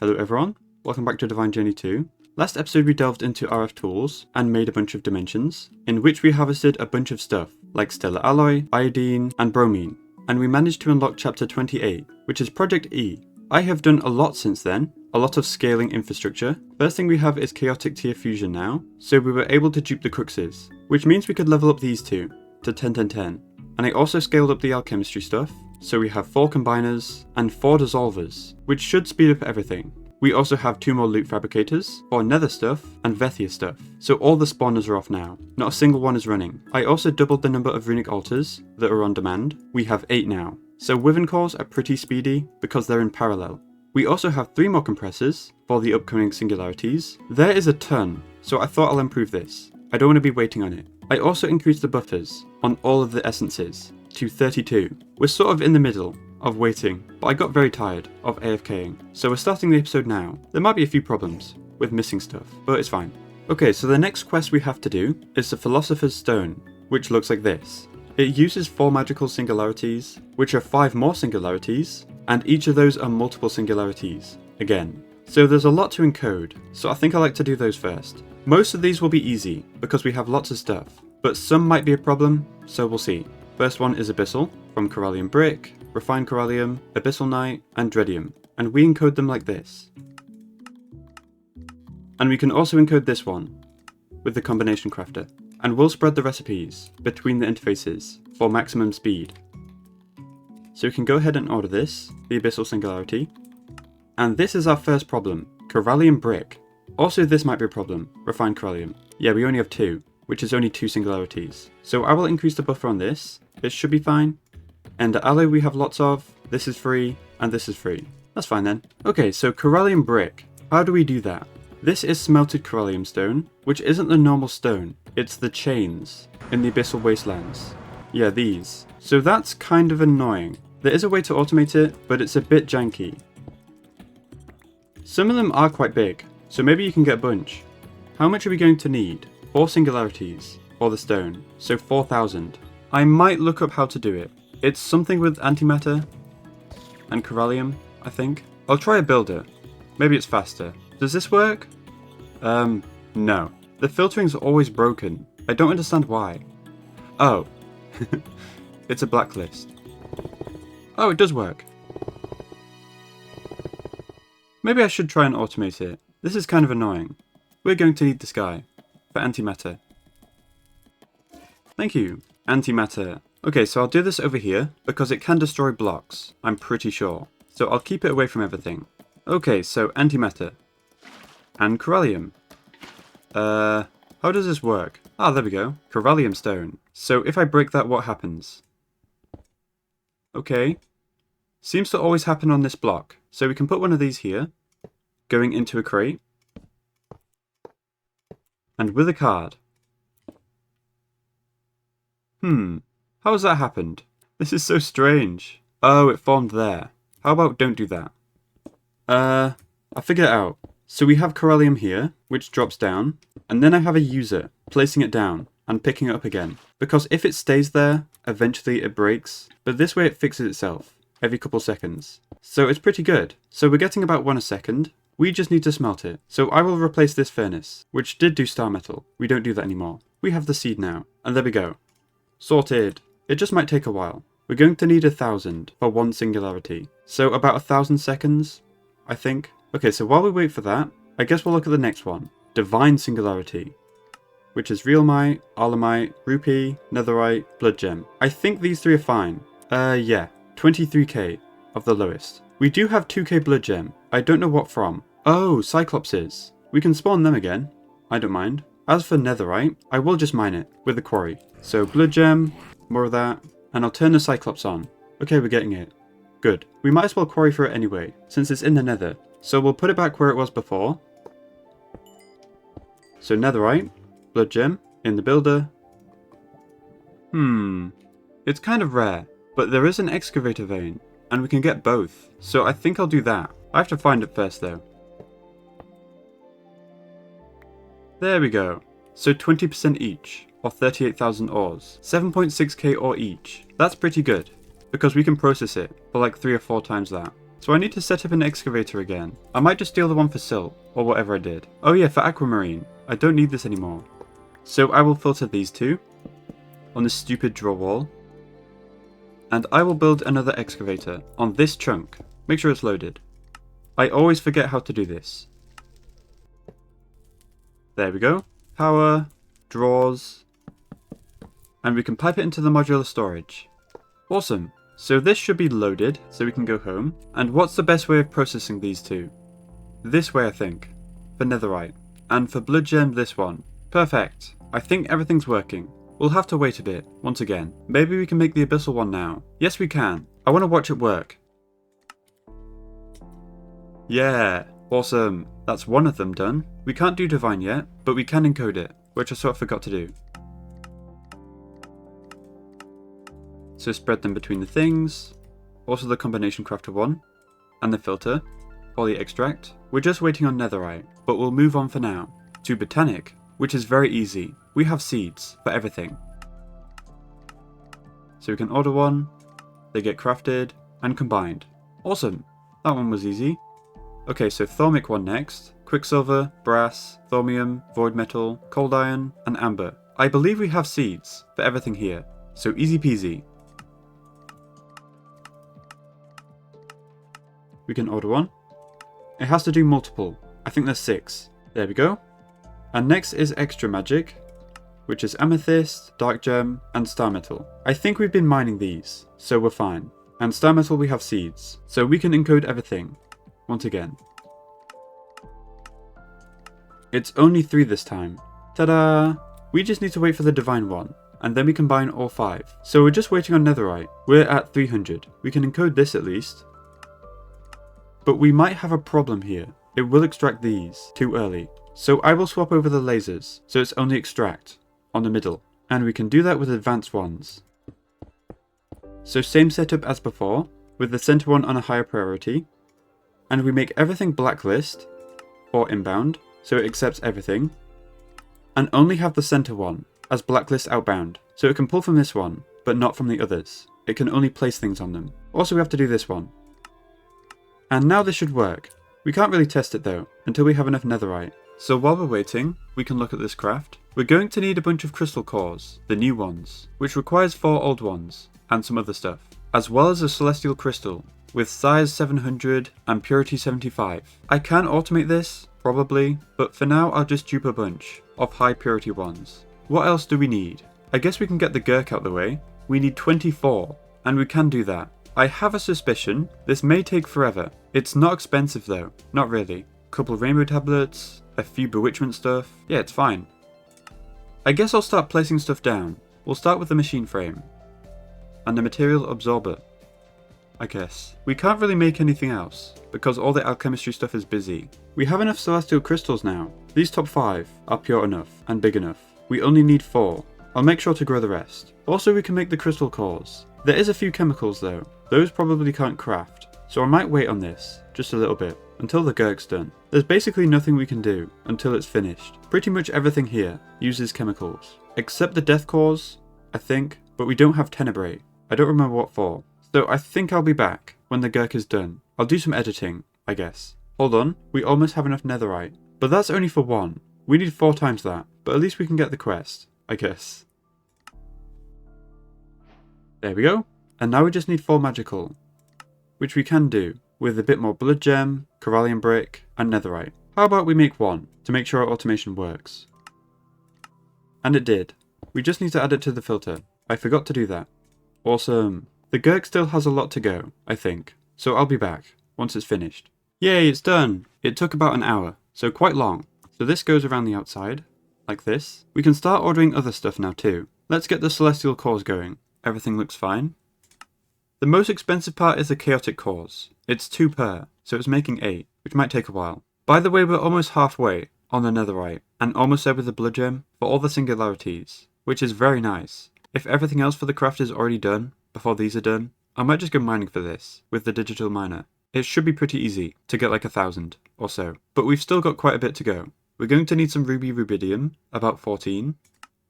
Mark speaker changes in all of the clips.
Speaker 1: Hello everyone, welcome back to Divine Journey 2. Last episode we delved into RF tools and made a bunch of dimensions, in which we harvested a bunch of stuff, like stellar alloy, iodine, and bromine, and we managed to unlock chapter 28, which is Project E. I have done a lot since then, a lot of scaling infrastructure. First thing we have is chaotic tier fusion now, so we were able to dupe the Cruxes, which means we could level up these two to 10-10-10. And I also scaled up the alchemistry stuff, so we have 4 combiners and 4 dissolvers, which should speed up everything. We also have 2 more loot fabricators, 4 nether stuff, and Vethia stuff, so all the spawners are off now. Not a single one is running. I also doubled the number of runic altars that are on demand. We have 8 now. So Wyvern cores are pretty speedy because they're in parallel. We also have 3 more compressors for the upcoming singularities. There is a ton, so I thought I'll improve this. I don't want to be waiting on it. I also increased the buffers on all of the essences to 32. We're sort of in the middle of waiting, but I got very tired of AFKing, so we're starting the episode now. There might be a few problems with missing stuff, but it's fine. Okay, so the next quest we have to do is the Philosopher's Stone, which looks like this. It uses 4 magical singularities, which are 5 more singularities, and each of those are multiple singularities, again. So there's a lot to encode, so I think I like to do those first. Most of these will be easy, because we have lots of stuff, but some might be a problem, so we'll see. First one is Abyssal, from Corallium Brick, Refined Corallium, Abyssalnite, and Dreadium, and we encode them like this. And we can also encode this one, with the Combination Crafter, and we'll spread the recipes between the interfaces for maximum speed. So we can go ahead and order this, the Abyssal Singularity, and this is our first problem, Corallium Brick. Also this might be a problem, Refined Corallium. Yeah, we only have 2, which is only 2 singularities. So I will increase the buffer on this, it should be fine. And the alloy we have lots of, this is free, and this is free. That's fine then. Okay, so Corallium Brick. How do we do that? This is smelted Corallium Stone, which isn't the normal stone, it's the chains in the Abyssal Wastelands. Yeah, these. So that's kind of annoying. There is a way to automate it, but it's a bit janky. Some of them are quite big, so maybe you can get a bunch. How much are we going to need? 4 singularities for the stone, so 4,000. I might look up how to do it. It's something with antimatter and Corallium, I think. I'll try a builder. Maybe it's faster. Does this work? No. The filtering's always broken. I don't understand why. Oh. It's a blacklist. Oh, it does work. Maybe I should try and automate it. This is kind of annoying. We're going to need this guy for antimatter. Thank you, antimatter. Okay, so I'll do this over here, because it can destroy blocks, I'm pretty sure. So I'll keep it away from everything. Okay, so antimatter. And Corallium. How does this work? Ah, there we go. Corallium stone. So if I break that, what happens? Okay. Seems to always happen on this block. So we can put one of these here, going into a crate. And with a card. How has that happened? This is so strange. Oh, it formed there. How about don't do that? I figured it out. So we have Corallium here, which drops down, and then I have a user placing it down and picking it up again. Because if it stays there, eventually it breaks, but this way it fixes itself every couple seconds. So it's pretty good. So we're getting about 1 a second. We just need to smelt it. So I will replace this furnace, which did do star metal. We don't do that anymore. We have the seed now, and there we go. Sorted. It just might take a while. We're going to need 1,000 for 1 singularity. So about 1,000 seconds, I think. Okay, so while we wait for that, I guess we'll look at the next one. Divine Singularity. Which is Realmite, Arlemite, Rupee, Netherite, Blood Gem. I think these 3 are fine. Yeah. 23k of the lowest. We do have 2k Blood Gem. I don't know what from. Oh, Cyclopses. We can spawn them again. I don't mind. As for Netherite, I will just mine it with the quarry. So Blood Gem, more of that, and I'll turn the Cyclops on. Okay, we're getting it. Good. We might as well quarry for it anyway, since it's in the nether. So we'll put it back where it was before. So Netherite, Blood Gem, in the builder. It's kind of rare, but there is an excavator vein, and we can get both. So I think I'll do that. I have to find it first though. There we go. So 20% each, or 38,000 ores. 7.6k ore each. That's pretty good, because we can process it for like 3 or 4 times that. So I need to set up an excavator again. I might just steal the one for silt, or whatever I did. Oh yeah, for aquamarine. I don't need this anymore. So I will filter these two on this stupid draw wall. And I will build another excavator on this chunk. Make sure it's loaded. I always forget how to do this. There we go. Power, draws, and we can pipe it into the modular storage. Awesome. So this should be loaded, so we can go home. And what's the best way of processing these two? This way, I think. For netherite. And for blood gem, this one. Perfect. I think everything's working. We'll have to wait a bit, once again. Maybe we can make the abyssal one now. Yes, we can. I want to watch it work. Yeah. Awesome. That's one of them done. We can't do divine yet, but we can encode it, which I sort of forgot to do. So spread them between the things, also the combination crafter one, and the filter, poly extract. We're just waiting on netherite, but we'll move on for now to botanic, which is very easy. We have seeds for everything. So we can order one, they get crafted, and combined. Awesome, that one was easy. Okay, so thaumic one next, quicksilver, brass, thaumium, void metal, cold iron, and amber. I believe we have seeds for everything here, so easy peasy. We can order one. It has to do multiple. I think there's 6. There we go. And next is extra magic, which is amethyst, dark gem, and star metal. I think we've been mining these, so we're fine. And star metal we have seeds, so we can encode everything. Once again. It's only 3 this time. Ta-da! We just need to wait for the divine one, and then we combine all 5. So we're just waiting on netherite. We're at 300. We can encode this at least. But we might have a problem here. It will extract these too early. So I will swap over the lasers, so it's only extract on the middle. And we can do that with advanced ones. So same setup as before, with the center one on a higher priority. And we make everything blacklist, or inbound, so it accepts everything. And only have the center one as blacklist outbound, so it can pull from this one, but not from the others. It can only place things on them. Also we have to do this one. And now this should work. We can't really test it though, until we have enough netherite. So while we're waiting, we can look at this craft. We're going to need a bunch of crystal cores, the new ones, which requires 4 old ones, and some other stuff. As well as a celestial crystal, with size 700 and purity 75. I can automate this, probably, but for now I'll just dupe a bunch of high purity ones. What else do we need? I guess we can get the Gurk out the way. We need 24, and we can do that. I have a suspicion this may take forever. It's not expensive though, not really. Couple rainbow tablets, a few bewitchment stuff, yeah it's fine. I guess I'll start placing stuff down. We'll start with the machine frame. And the material absorber. I guess. We can't really make anything else, because all the alchemistry stuff is busy. We have enough celestial crystals now. These top 5 are pure enough, and big enough. We only need 4. I'll make sure to grow the rest. Also we can make the crystal cores. There is a few chemicals though. Those probably can't craft, so I might wait on this, just a little bit, until the Gurk's done. There's basically nothing we can do until it's finished. Pretty much everything here uses chemicals. Except the death cores, I think, but we don't have tenebrae. I don't remember what for. So I think I'll be back when the Gurk is done. I'll do some editing, I guess. Hold on, we almost have enough netherite. But that's only for 1. We need 4 times that, but at least we can get the quest, I guess. There we go. And now we just need 4 magical, which we can do with a bit more blood gem, corallium brick, and netherite. How about we make 1 to make sure our automation works? And it did. We just need to add it to the filter. I forgot to do that. Awesome. The Gurk still has a lot to go, I think, so I'll be back once it's finished. Yay, it's done! It took about an hour, so quite long. So this goes around the outside, like this. We can start ordering other stuff now too. Let's get the celestial cores going. Everything looks fine. The most expensive part is the chaotic cores. It's 2 per, so it's making 8, which might take a while. By the way, we're almost halfway on the netherite, and almost there with the blood gem for all the singularities, which is very nice. If everything else for the craft is already done, before these are done, I might just go mining for this, with the digital miner. It should be pretty easy to get like 1,000 or so, but we've still got quite a bit to go. We're going to need some ruby rubidium, about 14,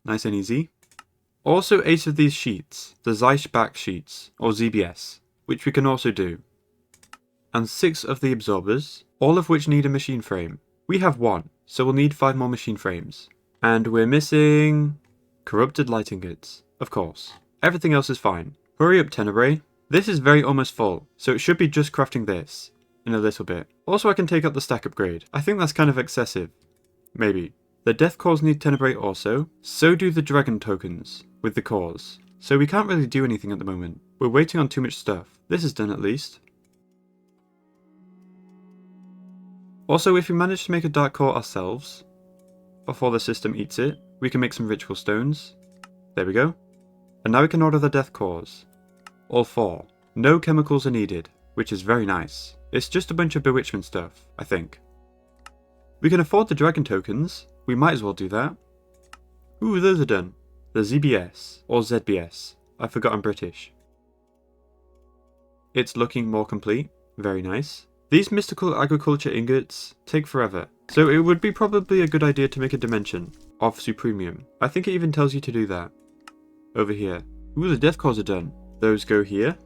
Speaker 1: nice and easy. Also 8 of these sheets, the Zeiss back sheets, or ZBS, which we can also do. and 6 of the absorbers, all of which need a machine frame. We have 1, so we'll need 5 more machine frames. And we're missing corrupted light ingots, of course. Everything else is fine. Hurry up, Tenebrae. This is very almost full, so it should be just crafting this in a little bit. Also, I can take up the stack upgrade. I think that's kind of excessive. Maybe. The death cores need Tenebrae also, so do the dragon tokens with the cores. So we can't really do anything at the moment. We're waiting on too much stuff. This is done at least. Also, if we manage to make a dark core ourselves, before the system eats it, we can make some ritual stones. There we go. And now we can order the death cores. All 4. No chemicals are needed, which is very nice. It's just a bunch of bewitchment stuff, I think. We can afford the dragon tokens. We might as well do that. Ooh, those are done. The ZBS, or ZBS. I forgot I'm British. It's looking more complete. Very nice. These mystical agriculture ingots take forever, so it would be probably a good idea to make a dimension of Supremium. I think it even tells you to do that. Over here. Ooh, the death cores are done. Those go here.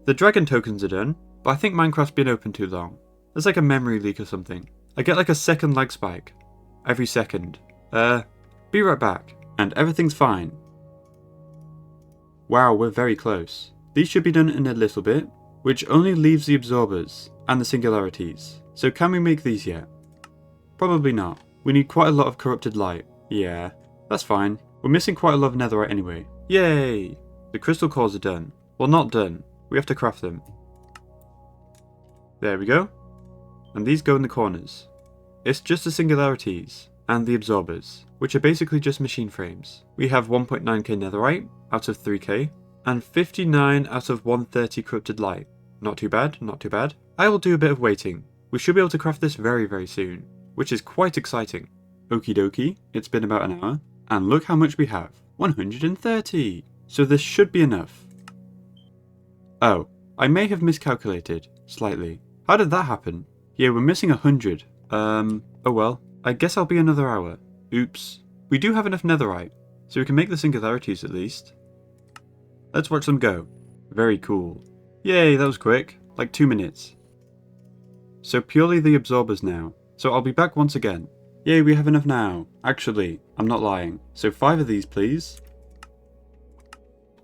Speaker 1: The dragon tokens are done, but I think Minecraft's been open too long. There's like a memory leak or something. I get like a second lag spike. Every second. Be right back. And everything's fine. Wow, we're very close. These should be done in a little bit, which only leaves the absorbers and the singularities. So can we make these yet? Probably not. We need quite a lot of corrupted light. Yeah, that's fine. We're missing quite a lot of netherite anyway. Yay! The crystal cores are done. Well, not done. We have to craft them. There we go. And these go in the corners. It's just the singularities and the absorbers, which are basically just machine frames. We have 1.9k netherite out of 3k, and 59 out of 130 corrupted light. Not too bad, not too bad. I will do a bit of waiting. We should be able to craft this very, very soon, which is quite exciting. Okie dokie, it's been about an hour, and look how much we have. 130! So this should be enough. Oh, I may have miscalculated, slightly. How did that happen? Yeah, we're missing 100. Oh well. I guess I'll be another hour. Oops. We do have enough netherite, so we can make the singularities at least. Let's watch them go. Very cool. Yay, that was quick. Like 2 minutes. So purely the absorbers now. So I'll be back once again. Yay, we have enough now. Actually, I'm not lying. So 5 of these, please.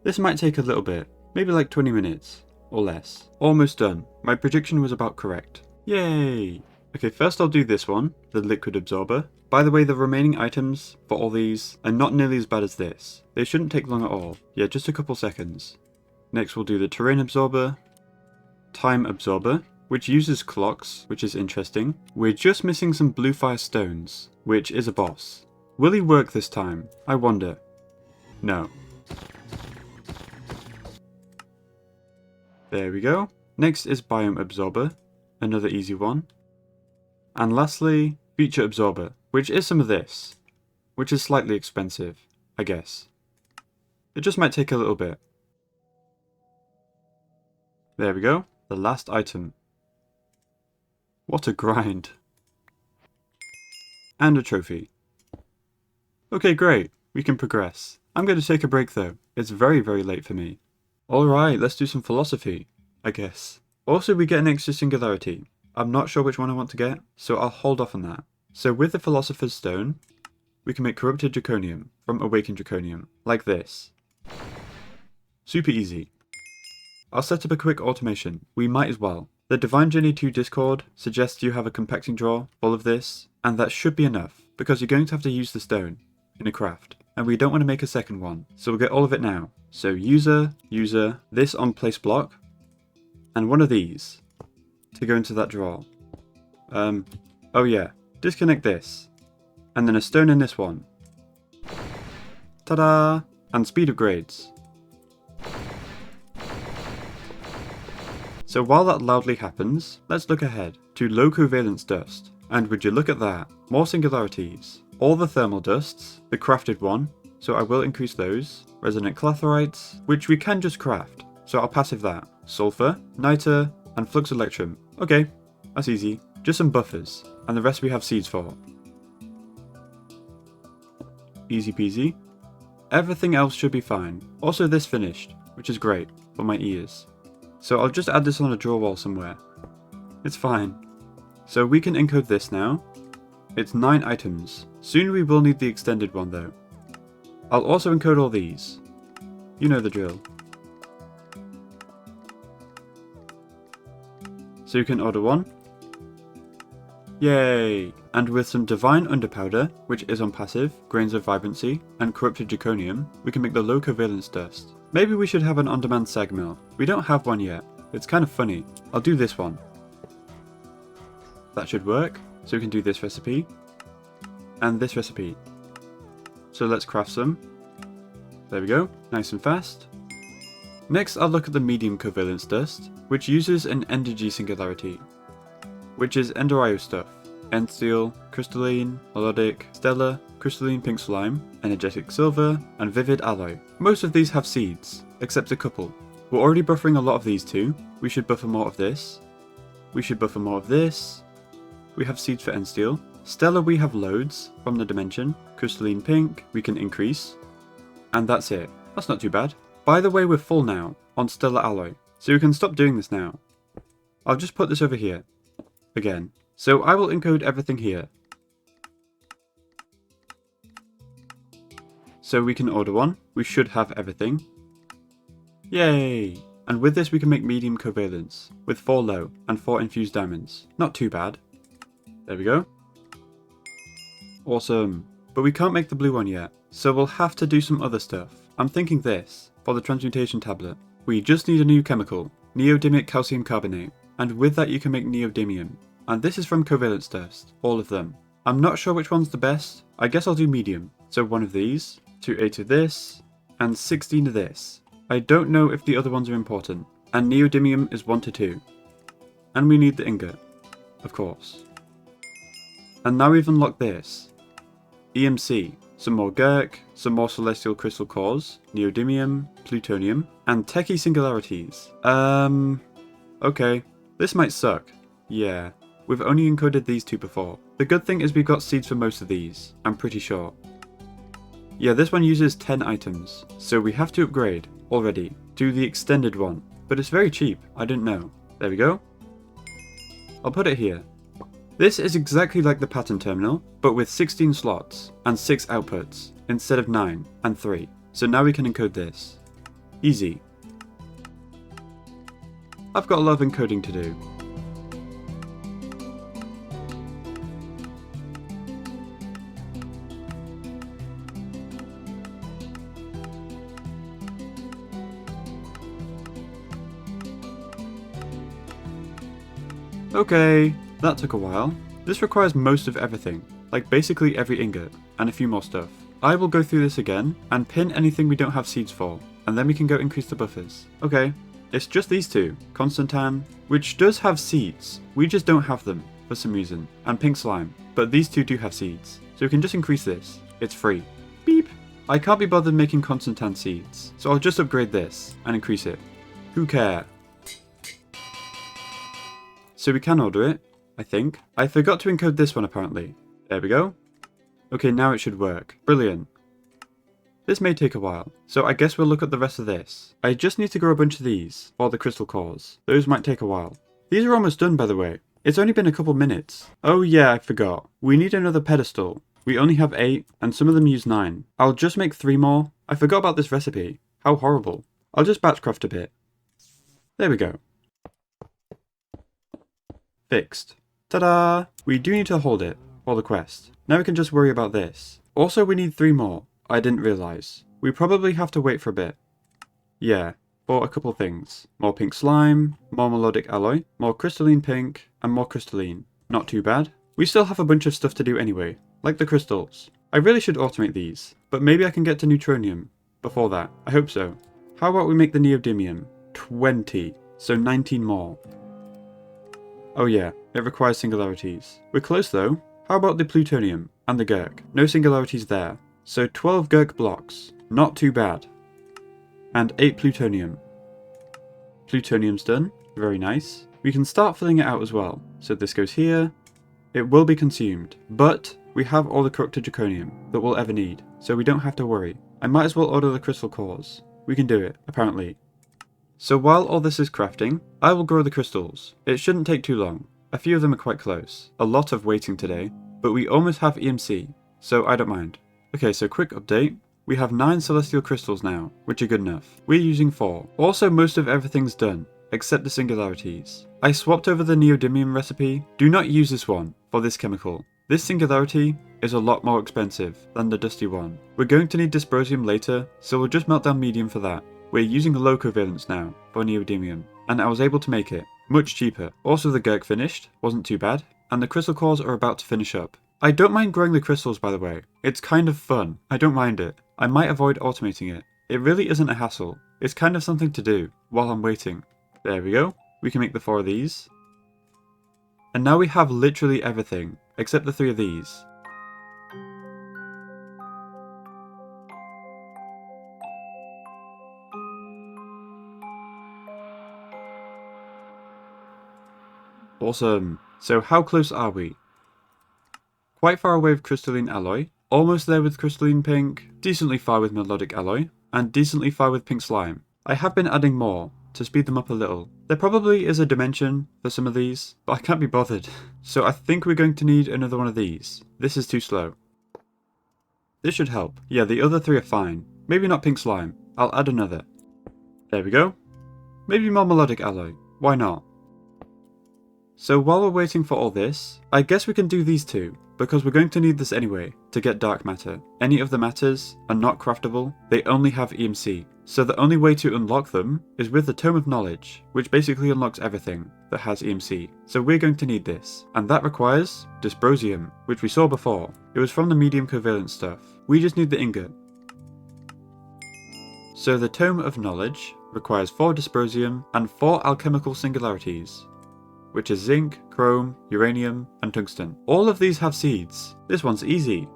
Speaker 1: This might take a little bit. Maybe like 20 minutes. Or less. Almost done. My prediction was about correct. Yay! Okay, first I'll do this one, the liquid absorber. By the way, the remaining items for all these are not nearly as bad as this. They shouldn't take long at all. Yeah, just a couple seconds. Next we'll do the terrain absorber, time absorber, which uses clocks, which is interesting. We're just missing some blue fire stones, which is a boss. Will he work this time? I wonder. No. There we go. Next is biome absorber, another easy one. And lastly, feature absorber, which is some of this, which is slightly expensive, I guess. It just might take a little bit. There we go, the last item. What a grind. And a trophy. Okay, great, we can progress. I'm going to take a break though, it's very, very late for me. Alright, let's do some philosophy, I guess. Also, we get an extra singularity. I'm not sure which one I want to get, so I'll hold off on that. So with the Philosopher's Stone, we can make Corrupted Draconium from Awakened Draconium, like this. Super easy. I'll set up a quick automation. We might as well. The Divine Journey 2 Discord suggests you have a compacting drawer full of this, and that should be enough, because you're going to have to use the stone in a craft, and we don't want to make a second one, so we'll get all of it now. So user, this on place block, and one of these to go into that drawer. Oh yeah, disconnect this, and then a stone in this one. Ta-da! And speed upgrades. So while that loudly happens, let's look ahead to low covalence dust. And would you look at that, more singularities. All the thermal dusts, the crafted one, so I will increase those. Resonant clathorites, which we can just craft, so I'll passive that. Sulfur, niter, and flux electrum. Okay, that's easy. Just some buffers, and the rest we have seeds for. Easy peasy. Everything else should be fine. Also this finished, which is great for my ears. So I'll just add this on a drawer wall somewhere. It's fine. So we can encode this now. It's 9 items. Soon we will need the extended one though. I'll also encode all these. You know the drill. So you can order one. Yay! And with some Divine Underpowder, which is on passive, Grains of Vibrancy, and Corrupted Draconium, we can make the Low Covalence Dust. Maybe we should have an on-demand sag mill. We don't have one yet. It's kind of funny. I'll do this one. That should work. So we can do this recipe. And this recipe. So let's craft some. There we go. Nice and fast. Next I'll look at the Medium Covalence Dust, which uses an Endergy singularity, which is Ender-IO stuff. Endsteel, Crystalline, Melodic, Stellar, Crystalline Pink Slime, Energetic Silver, and Vivid Alloy. Most of these have seeds, except a couple. We're already buffering a lot of these too. We should buffer more of this. We should buffer more of this. We have seeds for Endsteel. Stellar we have loads from the dimension. Crystalline Pink we can increase. And that's it. That's not too bad. By the way, we're full now on Stellar Alloy, so we can stop doing this now. I'll just put this over here. Again. So I will encode everything here. So we can order one. We should have everything. Yay! And with this we can make medium covalence, with 4 low and 4 infused diamonds. Not too bad. There we go. Awesome. But we can't make the blue one yet, so we'll have to do some other stuff. I'm thinking this, for the transmutation tablet. We just need a new chemical, neodymic calcium carbonate, and with that you can make neodymium. And this is from Covalence Dust, all of them. I'm not sure which one's the best. I guess I'll do medium. So 1 of these, 8 of this, and 16 of this. I don't know if the other ones are important. And neodymium is 1 to 2. And we need the ingot, of course. And now we've unlocked this. EMC, some more Gurk, some more Celestial Crystal Cores, neodymium, plutonium, and techie singularities. Okay. This might suck. Yeah. We've only encoded these 2 before. The good thing is we've got seeds for most of these, I'm pretty sure. Yeah, this one uses 10 items, so we have to upgrade, already, to the extended one. But it's very cheap, I didn't know. There we go. I'll put it here. This is exactly like the pattern terminal, but with 16 slots, and 6 outputs, instead of 9, and 3. So now we can encode this. Easy. I've got a lot of encoding to do. Okay, that took a while. This requires most of everything, like basically every ingot, and a few more stuff. I will go through this again, and pin anything we don't have seeds for, and then we can go increase the buffers. Okay, it's just these 2, Constantan, which does have seeds, we just don't have them, for some reason, and Pink Slime, but these 2 do have seeds, so we can just increase this, it's free. Beep! I can't be bothered making Constantan seeds, so I'll just upgrade this, and increase it. Who care? So we can order it, I think. I forgot to encode this one apparently. There we go. Okay, now it should work. Brilliant. This may take a while, so I guess we'll look at the rest of this. I just need to grow a bunch of these, for the crystal cores. Those might take a while. These are almost done, by the way. It's only been a couple minutes. Oh yeah, I forgot. We need another pedestal. We only have 8, and some of them use 9. I'll just make 3 more. I forgot about this recipe. How horrible. I'll just batchcraft a bit. There we go. Fixed. Ta-da! We do need to hold it, for the quest. Now we can just worry about this. Also we need 3 more. I didn't realise. We probably have to wait for a bit. Yeah, for a couple things. More pink slime, more melodic alloy, more crystalline pink, and more crystalline. Not too bad. We still have a bunch of stuff to do anyway, like the crystals. I really should automate these, but maybe I can get to neutronium before that. I hope so. How about we make the neodymium? 20, so 19 more. Oh yeah, it requires singularities. We're close though. How about the plutonium and the Gurk? No singularities there. So 12 Gurk blocks. Not too bad. And 8 plutonium. Plutonium's done. Very nice. We can start filling it out as well. So this goes here. It will be consumed. But we have all the corrupted draconium that we'll ever need. So we don't have to worry. I might as well order the crystal cores. We can do it, apparently. So while all this is crafting, I will grow the crystals. It shouldn't take too long. A few of them are quite close. A lot of waiting today, but we almost have EMC, so I don't mind. Okay, so quick update. We have 9 celestial crystals now, which are good enough. We're using 4. Also, most of everything's done, except the singularities. I swapped over the neodymium recipe. Do not use this one for this chemical. This singularity is a lot more expensive than the dusty one. We're going to need dysprosium later, so we'll just melt down medium for that. We're using low covalence now for neodymium, and I was able to make it much cheaper. Also, the Gurk finished, wasn't too bad, and the crystal cores are about to finish up. I don't mind growing the crystals, by the way. It's kind of fun. I don't mind it. I might avoid automating it. It really isn't a hassle. It's kind of something to do while I'm waiting. There we go. We can make the 4 of these. And now we have literally everything, except the 3 of these. Awesome. So how close are we? Quite far away with crystalline alloy, almost there with crystalline pink, decently far with melodic alloy, and decently far with pink slime. I have been adding more to speed them up a little. There probably is a dimension for some of these, but I can't be bothered. So I think we're going to need another one of these. This is too slow. This should help. Yeah, the other 3 are fine. Maybe not pink slime. I'll add another. There we go. Maybe more melodic alloy. Why not? So while we're waiting for all this, I guess we can do these 2, because we're going to need this anyway to get dark matter. Any of the matters are not craftable, they only have EMC. So the only way to unlock them is with the Tome of Knowledge, which basically unlocks everything that has EMC. So we're going to need this, and that requires dysprosium, which we saw before. It was from the medium covalent stuff. We just need the ingot. So the Tome of Knowledge requires 4 dysprosium and 4 alchemical singularities, which is zinc, chrome, uranium, and tungsten. All of these have seeds. This one's easy.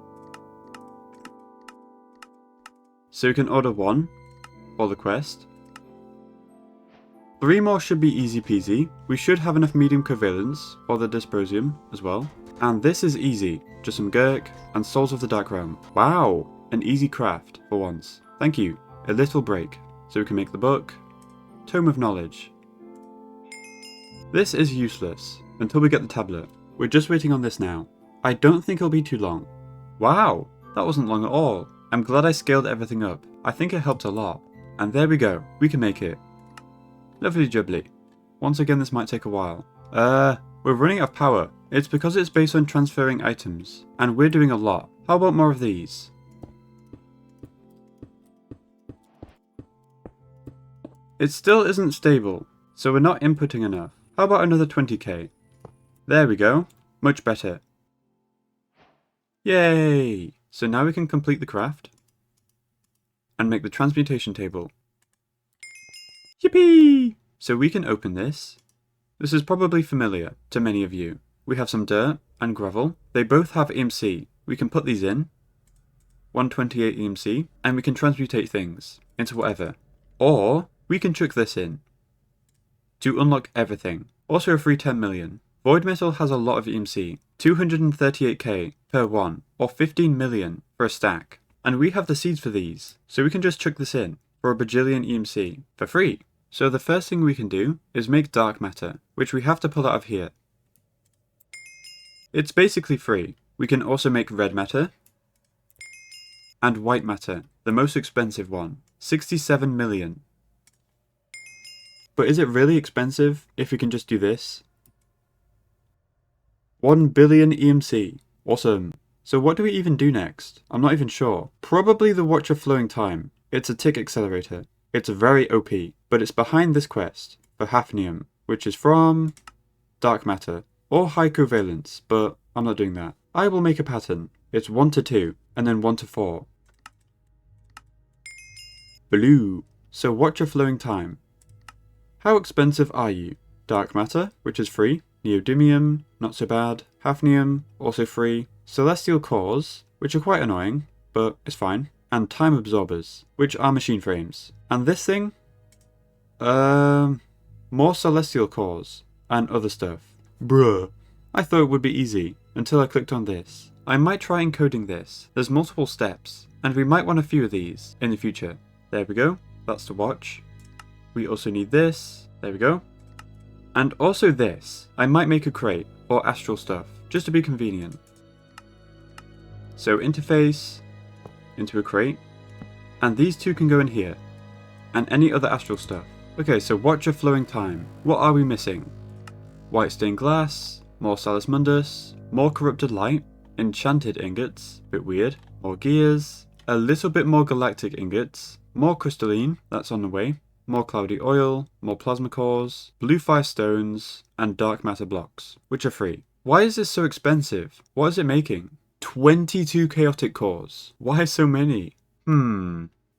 Speaker 1: So you can order 1 for the quest. 3 more should be easy peasy. We should have enough medium covalence for the dysprosium as well. And this is easy. Just some Gurk and Souls of the Dark Realm. Wow, an easy craft for once. Thank you. A little break. So we can make the book. Tome of Knowledge. This is useless until we get the tablet. We're just waiting on this now. I don't think it'll be too long. Wow, that wasn't long at all. I'm glad I scaled everything up. I think it helped a lot. And there we go, we can make it. Lovely jubbly. Once again, this might take a while. We're running out of power. It's because it's based on transferring items, and we're doing a lot. How about more of these? It still isn't stable, so we're not inputting enough. How about another 20k? There we go. Much better. Yay! So now we can complete the craft and make the transmutation table. Yippee! So we can open this. This is probably familiar to many of you. We have some dirt and gravel. They both have EMC. We can put these in. 128 EMC. And we can transmutate things into whatever. Or we can chuck this in to unlock everything. Also a free 10 million. Void Metal has a lot of EMC, 238k per one, or 15 million for a stack. And we have the seeds for these, so we can just chuck this in for a bajillion EMC for free. So the first thing we can do is make dark matter, which we have to pull out of here. It's basically free. We can also make red matter and white matter, the most expensive one, 67 million. But is it really expensive if we can just do this? 1 billion EMC. Awesome. So what do we even do next? I'm not even sure. Probably the Watch of Flowing Time. It's a tick accelerator. It's very OP, but it's behind this quest for hafnium, which is from dark matter or high covalence, but I'm not doing that. I will make a pattern. It's 1 to 2 and then 1 to 4. Blue. So Watch of Flowing Time. How expensive are you? Dark matter, which is free. Neodymium, not so bad. Hafnium, also free. Celestial cores, which are quite annoying, but it's fine. And time absorbers, which are machine frames. And this thing? More celestial cores and other stuff. Bruh. I thought it would be easy until I clicked on this. I might try encoding this. There's multiple steps, and we might want a few of these in the future. There we go. That's the watch. We also need this. There we go. And also this. I might make a crate, or astral stuff, just to be convenient. So interface, into a crate, and these two can go in here, and any other astral stuff. Okay, so watch a flowing time. What are we missing? White stained glass, more Salus Mundus, more corrupted light, enchanted ingots, bit weird, more gears, a little bit more galactic ingots, more crystalline, that's on the way, more cloudy oil, more plasma cores, blue fire stones, and dark matter blocks, which are free. Why is this so expensive? What is it making? 22 chaotic cores. Why so many?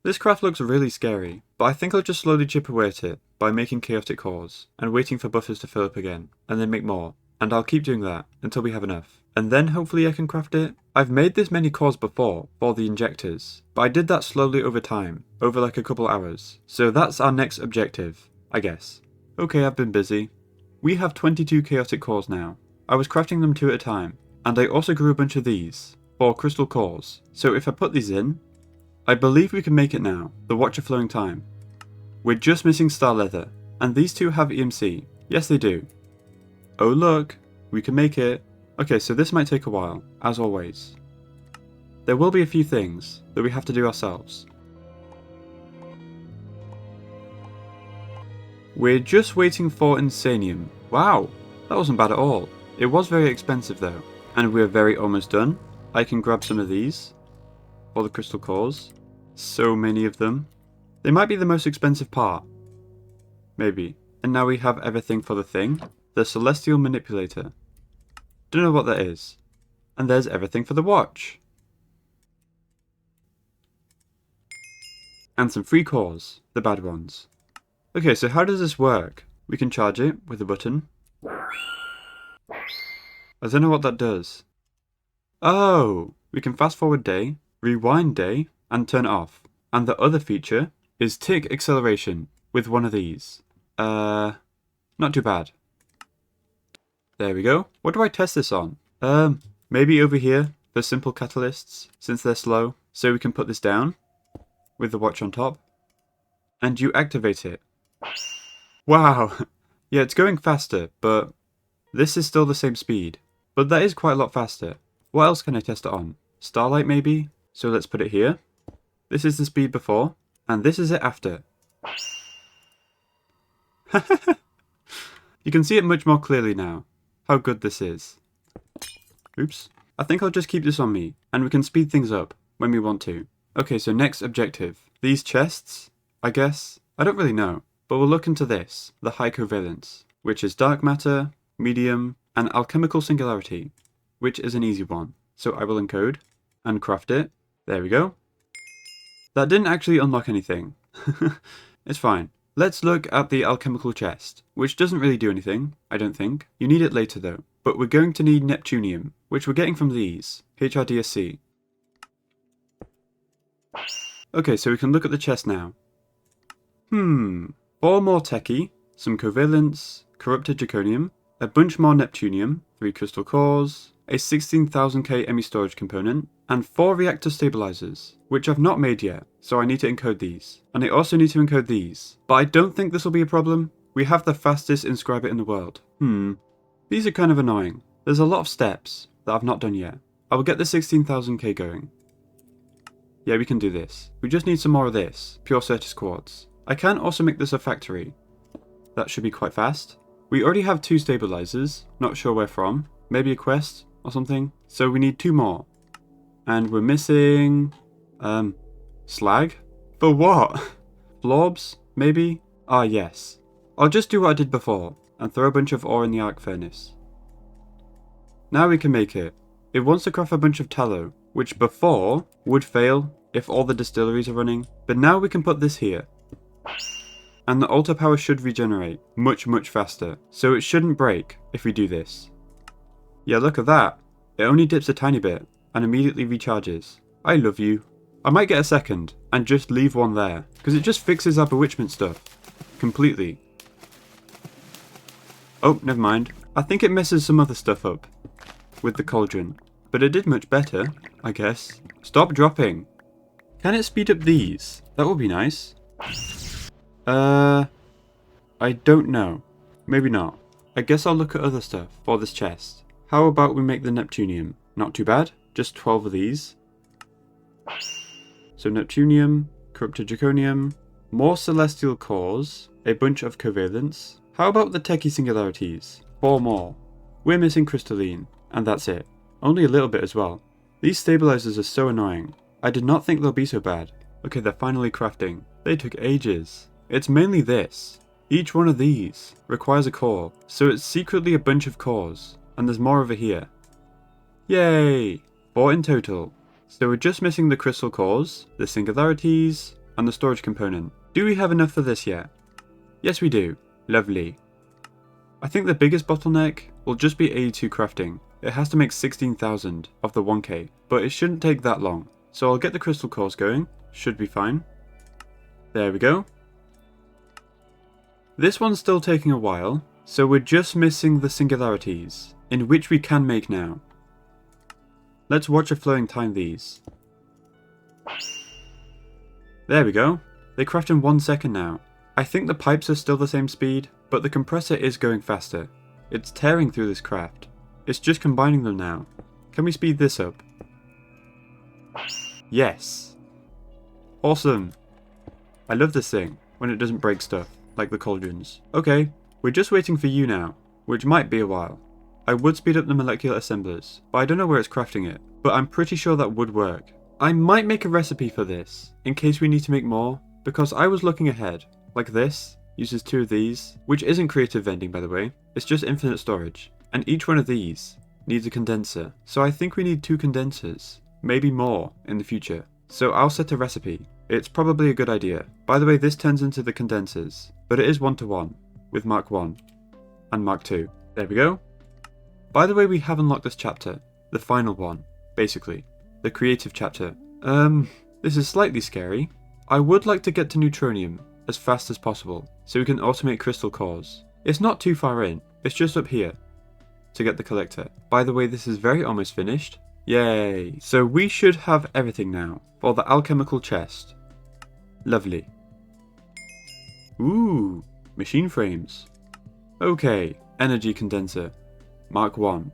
Speaker 1: This craft looks really scary, but I think I'll just slowly chip away at it by making chaotic cores and waiting for buffers to fill up again, and then make more. And I'll keep doing that until we have enough. And then hopefully I can craft it. I've made this many cores before for the injectors, but I did that slowly over time, over like a couple hours. So that's our next objective, I guess. Okay, I've been busy. We have 22 chaotic cores now. I was crafting them 2 at a time, and I also grew a bunch of these, 4 crystal cores. So if I put these in, I believe we can make it now, the Watch of Flowing Time. We're just missing Star Leather, and these two have EMC. Yes they do. Oh look, we can make it. Okay, so this might take a while, as always. There will be a few things that we have to do ourselves. We're just waiting for Insanium. Wow, that wasn't bad at all. It was very expensive though. And we're very almost done. I can grab some of these for the crystal cores. So many of them. They might be the most expensive part. Maybe. And now we have everything for the thing. The Celestial Manipulator. Don't know what that is. And there's everything for the watch. And some free cores. The bad ones. Okay, so how does this work? We can charge it with a button. I don't know what that does. Oh! We can fast forward day, rewind day, and turn it off. And the other feature is tick acceleration with one of these. Not too bad. There we go. What do I test this on? Maybe over here, the simple catalysts, since they're slow. So we can put this down, with the watch on top. And you activate it. Wow! Yeah, it's going faster, but this is still the same speed. But that is quite a lot faster. What else can I test it on? Starlight maybe? So let's put it here. This is the speed before, and this is it after. You can see it much more clearly now, how good this is. Oops. I think I'll just keep this on me, and we can speed things up when we want to. Okay, so next objective. These chests, I guess? I don't really know, but we'll look into this, the high covalence, which is dark matter, medium, and alchemical singularity, which is an easy one. So I will encode and craft it. There we go. That didn't actually unlock anything. It's fine. Let's look at the alchemical chest, which doesn't really do anything, I don't think. You need it later though. But we're going to need Neptunium, which we're getting from these, HRDSC. Okay, so we can look at the chest now. 4 more techie, some covalence, corrupted zirconium, a bunch more Neptunium, 3 crystal cores, a 16,000k ME storage component, and 4 reactor stabilizers, which I've not made yet, so I need to encode these. And I also need to encode these, but I don't think this will be a problem. We have the fastest inscriber in the world. These are kind of annoying. There's a lot of steps that I've not done yet. I will get the 16,000k going. Yeah, we can do this. We just need some more of this, pure Certus quartz. I can also make this a factory. That should be quite fast. We already have 2 stabilizers, not sure where from. Maybe a quest or something. So we need 2 more. And we're missing... slag? For what? Florbs? Maybe? Ah, yes. I'll just do what I did before, and throw a bunch of ore in the arc furnace. Now we can make it. It wants to craft a bunch of tallow, which before would fail if all the distilleries are running. But now we can put this here. And the altar power should regenerate much faster, so it shouldn't break if we do this. Yeah, look at that. It only dips a tiny bit, and immediately recharges. I love you. I might get a second, and just leave one there, because it just fixes our bewitchment stuff. Completely. Oh, never mind. I think it messes some other stuff up. With the cauldron. But it did much better, I guess. Stop dropping. Can it speed up these? That would be nice. I don't know. Maybe not. I guess I'll look at other stuff for this chest. How about we make the Neptunium? Not too bad, just 12 of these. So Neptunium, Corrupted Draconium, more Celestial Cores, a bunch of Covalence. How about the Techie Singularities? 4 more. We're missing Crystalline, and that's it. Only a little bit as well. These stabilizers are so annoying. I did not think they'll be so bad. Okay, they're finally crafting. They took ages. It's mainly this. Each one of these requires a core, so it's secretly a bunch of cores, and there's more over here. Yay! 4 in total. So we're just missing the crystal cores, the singularities, and the storage component. Do we have enough for this yet? Yes we do. Lovely. I think the biggest bottleneck will just be 82 crafting. It has to make 16,000 of the 1k, but it shouldn't take that long. So I'll get the crystal cores going, should be fine. There we go. This one's still taking a while, so we're just missing the singularities, in which we can make now. Let's watch a flowing time these. There we go. They craft in 1 second now. I think the pipes are still the same speed, but the compressor is going faster. It's tearing through this craft. It's just combining them now. Can we speed this up? Yes. Awesome. I love this thing, when it doesn't break stuff, like the cauldrons. Okay, we're just waiting for you now, which might be a while. I would speed up the molecular assemblers, but I don't know where it's crafting it, but I'm pretty sure that would work. I might make a recipe for this, in case we need to make more, because I was looking ahead. Like this, uses 2 of these, which isn't creative vending by the way, it's just infinite storage. And each one of these needs a condenser, so I think we need 2 condensers, maybe more in the future. So I'll set a recipe. It's probably a good idea. By the way, this turns into the condensers, but it is 1-to-1, with Mark 1 and Mark 2. There we go. By the way, we have unlocked this chapter, the final one, basically, the creative chapter. This is slightly scary. I would like to get to Neutronium as fast as possible, so we can automate crystal cores. It's not too far in, it's just up here, to get the collector. By the way, this is very almost finished. Yay! So we should have everything now, for the alchemical chest. Lovely. Ooh, machine frames. Okay, energy condenser. Mark 1.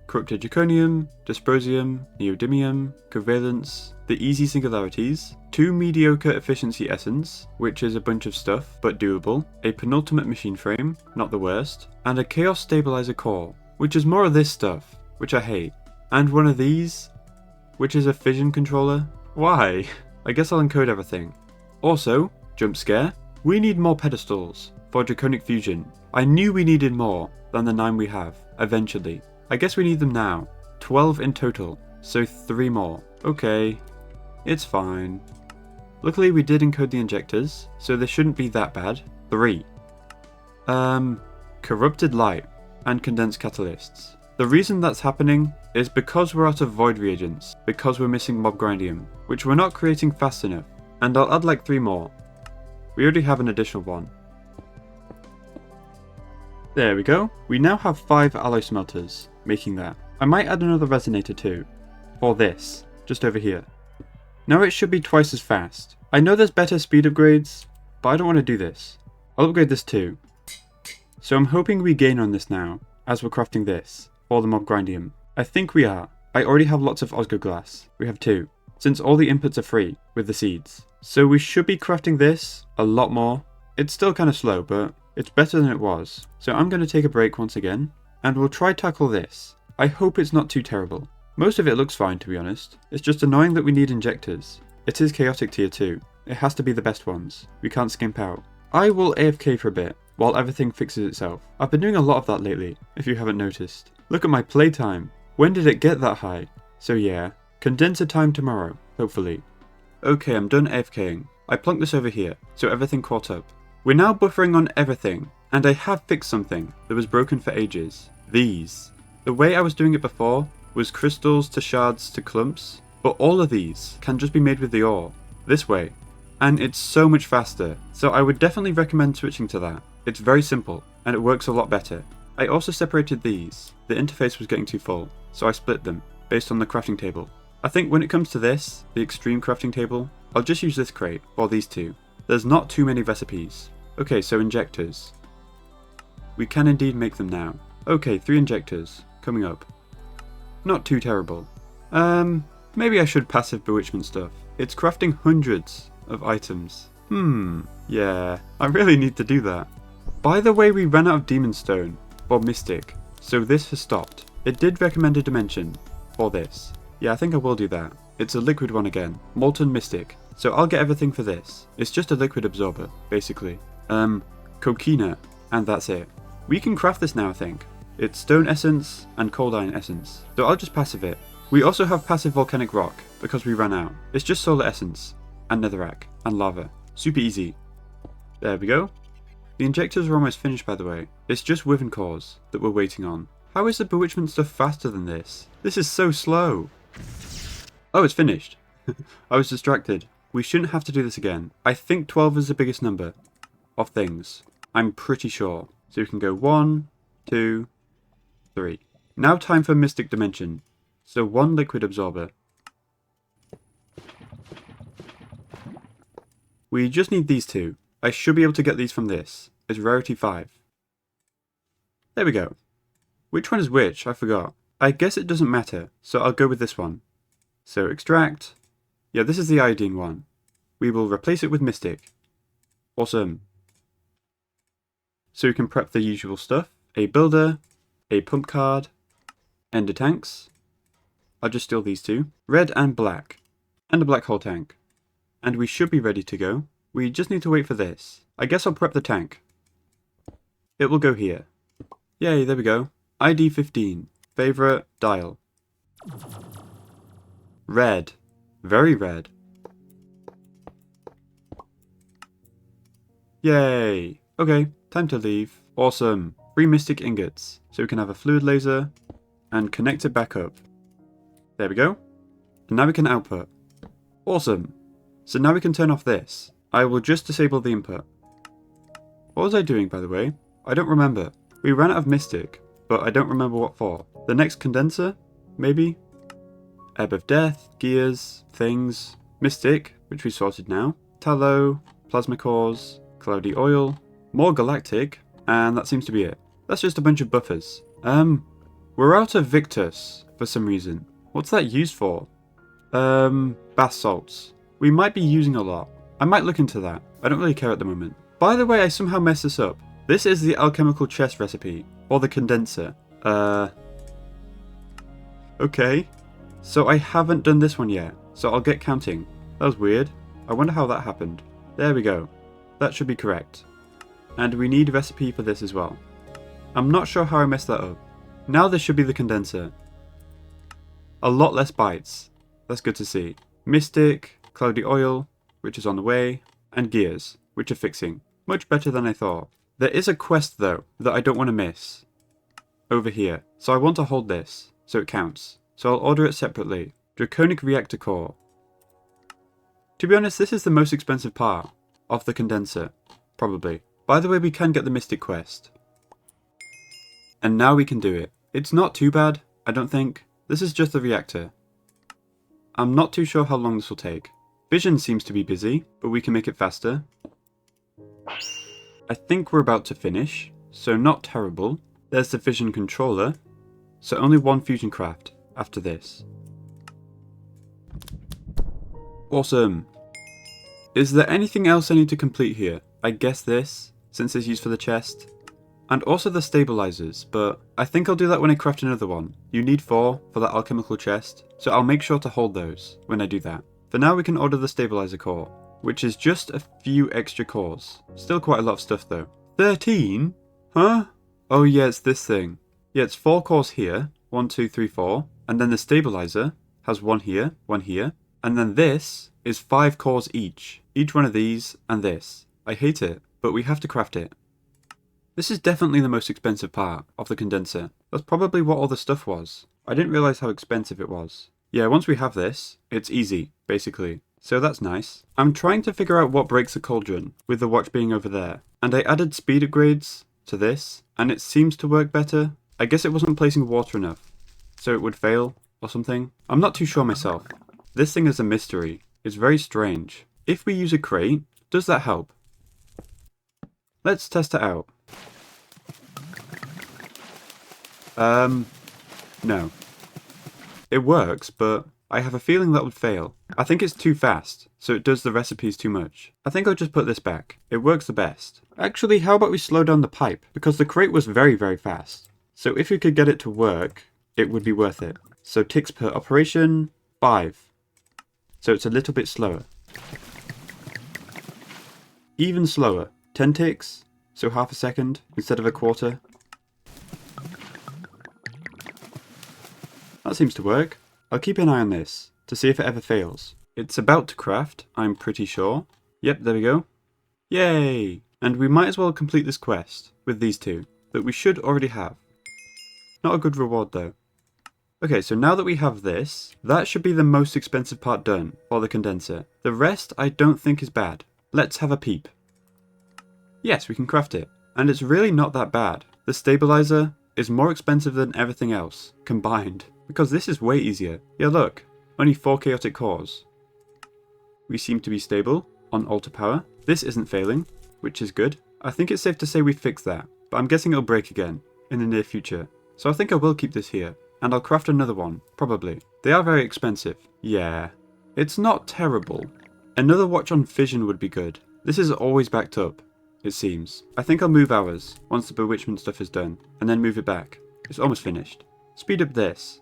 Speaker 1: Corrupted Draconium, Dysprosium, Neodymium, Covalence, the easy singularities, 2 mediocre efficiency essence, which is a bunch of stuff, but doable, a penultimate machine frame, not the worst, and a chaos stabilizer core, which is more of this stuff, which I hate, and one of these, which is a fission controller. Why? I guess I'll encode everything. Also, jump scare, we need more pedestals for Draconic Fusion. I knew we needed more than the 9 we have, eventually. I guess we need them now. 12 in total, so 3 more. Okay, it's fine. Luckily we did encode the injectors, so this shouldn't be that bad. 3. Corrupted light and condensed catalysts. The reason that's happening is because we're out of void reagents, because we're missing mobgrindium, which we're not creating fast enough, and I'll add like 3 more. We already have an additional one. There we go. We now have 5 alloy smelters, making that. I might add another resonator too, for this, just over here. Now it should be twice as fast. I know there's better speed upgrades, but I don't want to do this. I'll upgrade this too. So I'm hoping we gain on this now, as we're crafting this, for the mobgrindium. I think we are. I already have lots of Osgoglass. We have 2, since all the inputs are free, with the seeds. So we should be crafting this a lot more. It's still kind of slow, but it's better than it was. So I'm going to take a break once again, and we'll try tackle this. I hope it's not too terrible. Most of it looks fine, to be honest. It's just annoying that we need injectors. It is chaotic tier 2. It has to be the best ones. We can't skimp out. I will AFK for a bit, while everything fixes itself. I've been doing a lot of that lately, if you haven't noticed. Look at my playtime. When did it get that high? So yeah, condenser time tomorrow, hopefully. Okay, I'm done AFKing. I plunked this over here, so everything caught up. We're now buffering on everything, and I have fixed something that was broken for ages. These. The way I was doing it before was crystals to shards to clumps, but all of these can just be made with the ore, this way, and it's so much faster, so I would definitely recommend switching to that. It's very simple, and it works a lot better. I also separated these. The interface was getting too full, so I split them, based on the crafting table. I think when it comes to this, the extreme crafting table, I'll just use this crate, or these 2. There's not too many recipes. Okay, so injectors. We can indeed make them now. Okay, 3 injectors. Coming up. Not too terrible. Maybe I should passive bewitchment stuff. It's crafting hundreds of items. Yeah, I really need to do that. By the way, we ran out of Demon Stone, or Mystic, so this has stopped. It did recommend a dimension for this. Yeah, I think I will do that. It's a liquid one again. Molten Mystic. So I'll get everything for this. It's just a liquid absorber, basically. Coquina, and that's it. We can craft this now, I think. It's stone essence and cold iron essence. So I'll just passive it. We also have passive volcanic rock, because we ran out. It's just solar essence, and netherrack, and lava. Super easy. There we go. The injectors are almost finished, by the way. It's just Wyvern cores that we're waiting on. How is the bewitchment stuff faster than this? This is so slow. Oh, it's finished. I was distracted. We shouldn't have to do this again. I think 12 is the biggest number of things. I'm pretty sure. So we can go 1, 2, 3. Now time for Mystic Dimension. So 1 liquid absorber. We just need these 2. I should be able to get these from this. It's rarity 5. There we go. Which one is which? I forgot. I guess it doesn't matter, so I'll go with this one. So extract. Yeah, this is the iodine one. We will replace it with Mystic. Awesome. So we can prep the usual stuff. A builder, a pump card, ender tanks. I'll just steal these 2. Red and black. And a black hole tank. And we should be ready to go. We just need to wait for this. I guess I'll prep the tank. It will go here. Yay, there we go. ID 15. Favorite dial. Red. Very red. Yay. Okay, time to leave. Awesome. 3 mystic ingots. So we can have a fluid laser and connect it back up. There we go. And now we can output. Awesome. So now we can turn off this. I will just disable the input. What was I doing, by the way? I don't remember. We ran out of Mystic, but I don't remember what for. The next condenser? Maybe? Ebb of Death, Gears, Things, Mystic, which we sorted now, Tallow, Plasma Cores, Cloudy Oil, more Galactic, and that seems to be it. That's just a bunch of buffers. We're out of Victus for some reason. What's that used for? Bath salts. We might be using a lot. I might look into that. I don't really care at the moment. By the way, I somehow messed this up. This is the alchemical chest recipe, or the condenser. Okay. So I haven't done this one yet, so I'll get counting. That was weird. I wonder how that happened. There we go. That should be correct. And we need a recipe for this as well. I'm not sure how I messed that up. Now this should be the condenser. A lot less bytes. That's good to see. Mystic, Cloudy Oil, which is on the way, and Gears, which are fixing. Much better than I thought. There is a quest though, that I don't want to miss. Over here. So I want to hold this, so it counts. So I'll order it separately. Draconic Reactor Core. To be honest, this is the most expensive part of the condenser. Probably. By the way, we can get the Mystic quest. And now we can do it. It's not too bad, I don't think. This is just the reactor. I'm not too sure how long this will take. Vision seems to be busy, but we can make it faster. I think we're about to finish, so not terrible. There's the Vision controller, so only 1 fusion craft after this. Awesome. Is there anything else I need to complete here? I guess this, since it's used for the chest. And also the stabilizers, but I think I'll do that when I craft another one. You need 4 for that alchemical chest, so I'll make sure to hold those when I do that. For now we can order the stabilizer core, which is just a few extra cores. Still quite a lot of stuff though. 13? Huh? Oh yeah, it's this thing. Yeah, it's 4 cores here. 1, 2, 3, 4. And then the stabilizer has 1 here, 1 here. And then this is 5 cores each. Each one of these and this. I hate it, but we have to craft it. This is definitely the most expensive part of the condenser. That's probably what all the stuff was. I didn't realise how expensive it was. Yeah, once we have this, it's easy, basically. So that's nice. I'm trying to figure out what breaks the cauldron, with the watch being over there. And I added speed upgrades to this, and it seems to work better. I guess it wasn't placing water enough, so it would fail, or something. I'm not too sure myself. This thing is a mystery. It's very strange. If we use a crate, does that help? Let's test it out. No. It works, but I have a feeling that would fail. I think it's too fast, so it does the recipes too much. I think I'll just put this back. It works the best. Actually, how about we slow down the pipe? Because the crate was very, very fast. So if we could get it to work, it would be worth it. So ticks per operation, 5. So it's a little bit slower. Even slower, 10 ticks, so half a second instead of a quarter. That seems to work. I'll keep an eye on this, to see if it ever fails. It's about to craft, I'm pretty sure. Yep, there we go. Yay! And we might as well complete this quest with these two, that we should already have. Not a good reward though. Okay, so now that we have this, that should be the most expensive part done for the condenser. The rest I don't think is bad. Let's have a peep. Yes, we can craft it. And it's really not that bad. The stabilizer is more expensive than everything else, combined. Because this is way easier. Yeah, look. Only 4 chaotic cores. We seem to be stable on altar power. This isn't failing, which is good. I think it's safe to say we fixed that. But I'm guessing it'll break again in the near future. So I think I will keep this here. And I'll craft another one, probably. They are very expensive. Yeah. It's not terrible. Another watch on fission would be good. This is always backed up, it seems. I think I'll move ours once the bewitchment stuff is done, and then move it back. It's almost finished. Speed up this.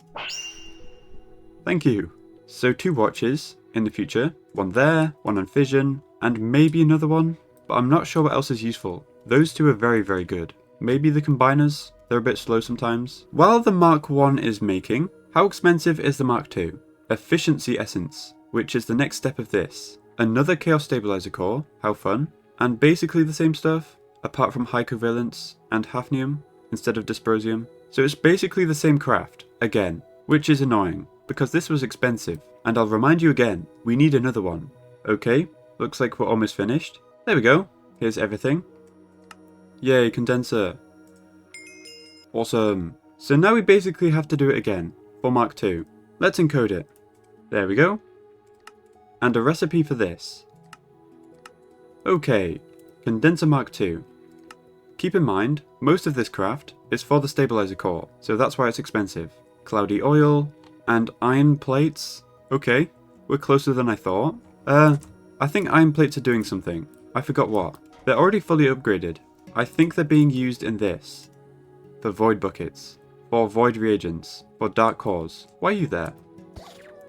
Speaker 1: Thank you. So 2 watches in the future. One there, one on fission, and maybe another one. But I'm not sure what else is useful. Those 2 are very, very good. Maybe the combiners. They're a bit slow sometimes. While the Mark 1 is making, how expensive is the Mark 2? Efficiency Essence, which is the next step of this. Another Chaos Stabilizer core, how fun. And basically the same stuff, apart from high covalence and hafnium instead of dysprosium. So it's basically the same craft, again, which is annoying, because this was expensive. And I'll remind you again, we need another one. Okay, looks like we're almost finished. There we go, here's everything. Yay, condenser. Awesome. So now we basically have to do it again, for Mark II. Let's encode it. There we go. And a recipe for this. Okay, condenser Mark II. Keep in mind, most of this craft is for the stabilizer core, so that's why it's expensive. Cloudy oil, and iron plates. Okay, we're closer than I thought. I think iron plates are doing something. I forgot what. They're already fully upgraded. I think they're being used in this. For void buckets. For void reagents. For dark cores. Why are you there?